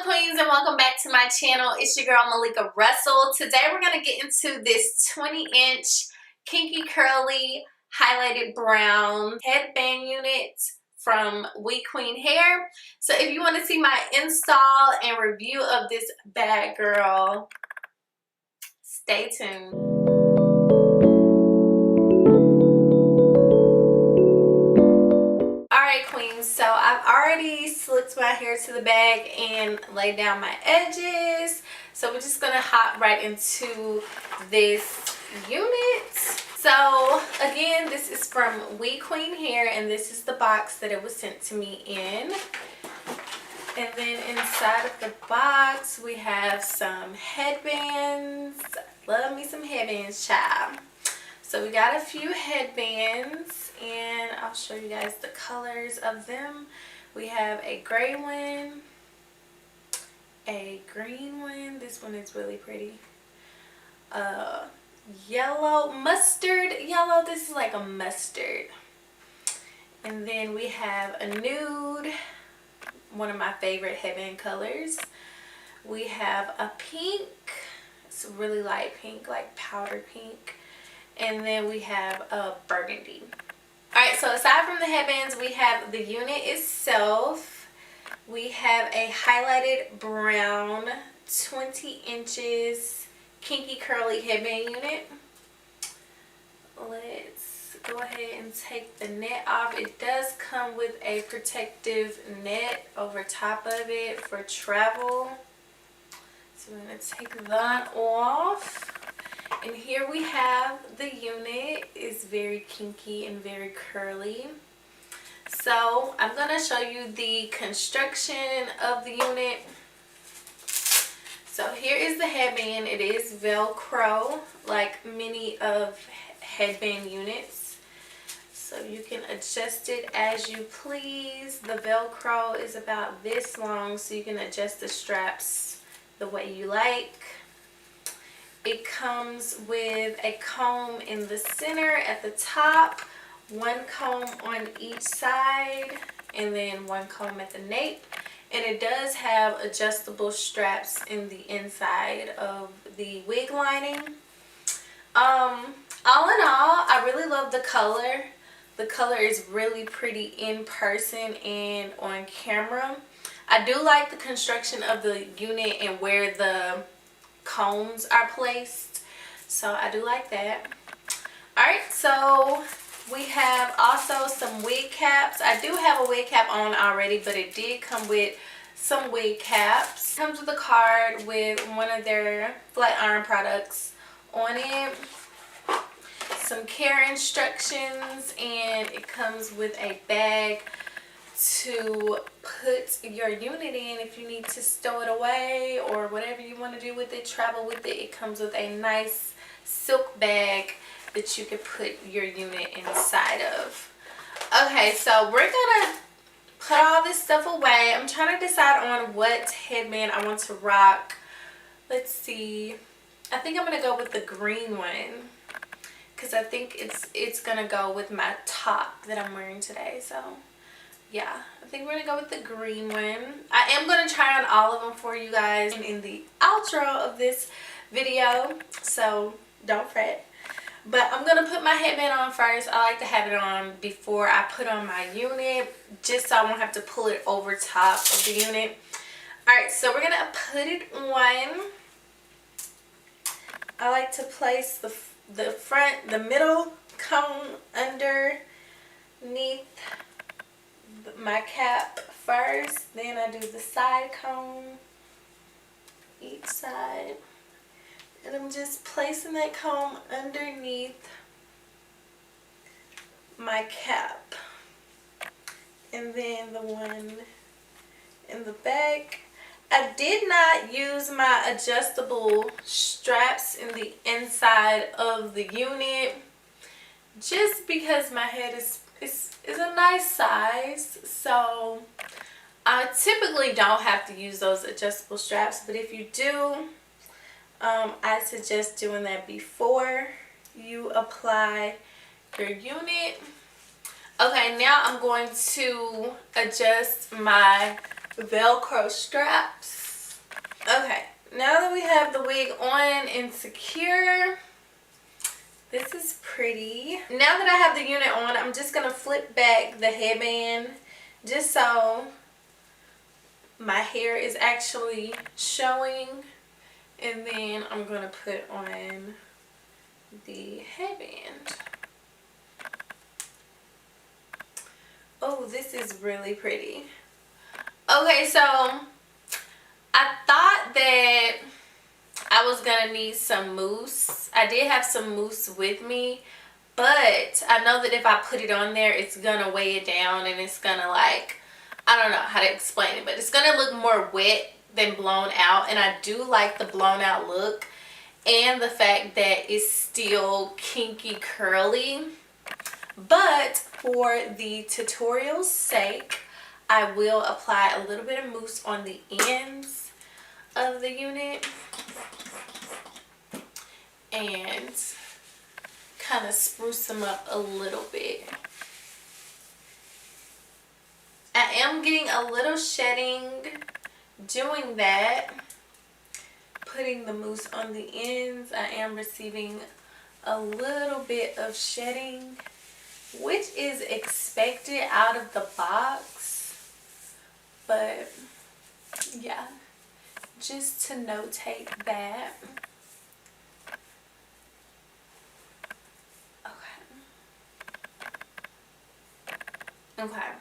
Queens, and welcome back to my channel. It's your girl Malika Russell. Today we're going to get into this 20-inch kinky curly highlighted brown headband unit from WeQueen hair. So if you want to see my install and review of this bad girl, stay tuned. Queens, so I've already slicked my hair to the back and laid down my edges, so we're just gonna hop right into this unit. So again, this is from WeQueen hair, and this is the box that it was sent to me in. And then inside of the box we have some headbands. Love me some headbands, child. So we got a few headbands, and I'll show you guys the colors of them. We have a gray one, a green one. This one is really pretty. Yellow, mustard yellow. This is like a mustard. And then we have a nude, one of my favorite headband colors. We have a pink. It's really light pink, like powder pink. And then we have a burgundy. Alright, so aside from the headbands, we have the unit itself. We have a highlighted brown 20 inches kinky curly headband unit. Let's go ahead and take the net off. It does come with a protective net over top of it for travel. So we're going to take that off. And here we have the unit. It's very kinky and very curly. So I'm going to show you the construction of the unit. So here is the headband. It is Velcro, like many of headband units. So you can adjust it as you please. The Velcro is about this long, so you can adjust the straps the way you like. It comes with a comb in the center at the top, one comb on each side, and then one comb at the nape. And it does have adjustable straps in the inside of the wig lining. All in all, I really love the color. The color is really pretty in person and on camera. I do like the construction of the unit and where the combs are placed, so I do like that. Alright, so we have also some wig caps. I do have a wig cap on already, but it did come with some wig caps. It comes with a card with one of their flat iron products on it, some care instructions, and it comes with a bag to put your unit in if you need to stow it away or whatever you want to do with it, travel with it. It comes with a nice silk bag that you can put your unit inside of. Okay, so we're gonna put all this stuff away. I'm trying to decide on what headband I want to rock. Let's see. I think I'm gonna go with the green one because I think it's gonna go with my top that I'm wearing today. So yeah, I think we're gonna go with the green one. I am gonna try on all of them for you guys in the outro of this video, so don't fret. But I'm gonna put my headband on first. I like to have it on before I put on my unit, just so I won't have to pull it over top of the unit. Alright, so we're gonna put it on. I like to place the middle comb underneath my cap first, then I do the side comb each side, and I'm just placing that comb underneath my cap, and then the one in the back. I did not use my adjustable straps in the inside of the unit just because my head is a nice size, so I typically don't have to use those adjustable straps, but if you do, I suggest doing that before you apply your unit. Okay, now I'm going to adjust my Velcro straps. Okay, now that we have the wig on and secure, this is pretty. Now that I have the unit on, I'm just going to flip back the headband just so my hair is actually showing. And then I'm going to put on the headband. Oh, this is really pretty. Okay, so I thought that I was gonna need some mousse. I did have some mousse with me, but I know that if I put it on there, it's gonna weigh it down and it's gonna, like, I don't know how to explain it, but it's gonna look more wet than blown out. And I do like the blown out look and the fact that it's still kinky curly. But for the tutorial's sake, I will apply a little bit of mousse on the ends of the unit and kind of spruce them up a little bit. I am getting a little shedding doing that. Putting the mousse on the ends, I am receiving a little bit of shedding, which is expected out of the box. But yeah, just to notate that. Okay,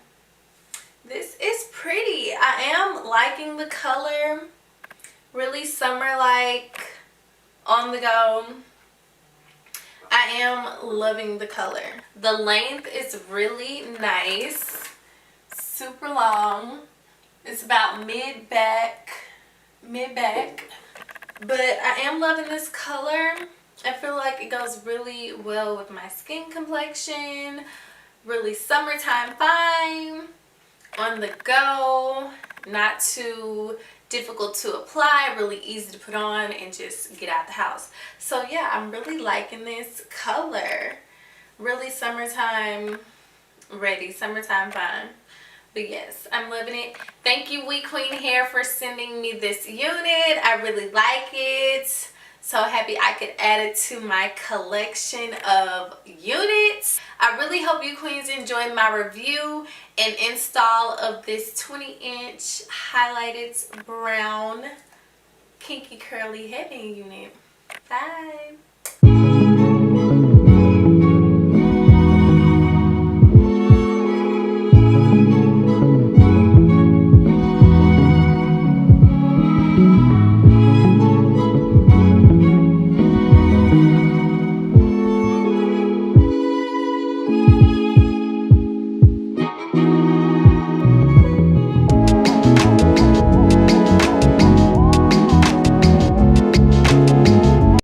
this is pretty. I am liking the color. Really summer-like, on the go. I am loving the color. The length is really nice. Super long. It's about mid-back. But I am loving this color. I feel like it goes really well with my skin complexion. Really summertime fine. On the go. Not too difficult to apply, really easy to put on and just get out the house. So yeah, I'm really liking this color. Really summertime ready, summertime fine. But yes, I'm loving it. Thank you, WeQueen Hair, for sending me this unit. I really like it. So happy I could add it to my collection of units. I really hope you queens enjoyed my review and install of this 20-inch highlighted brown kinky curly headband unit. Bye.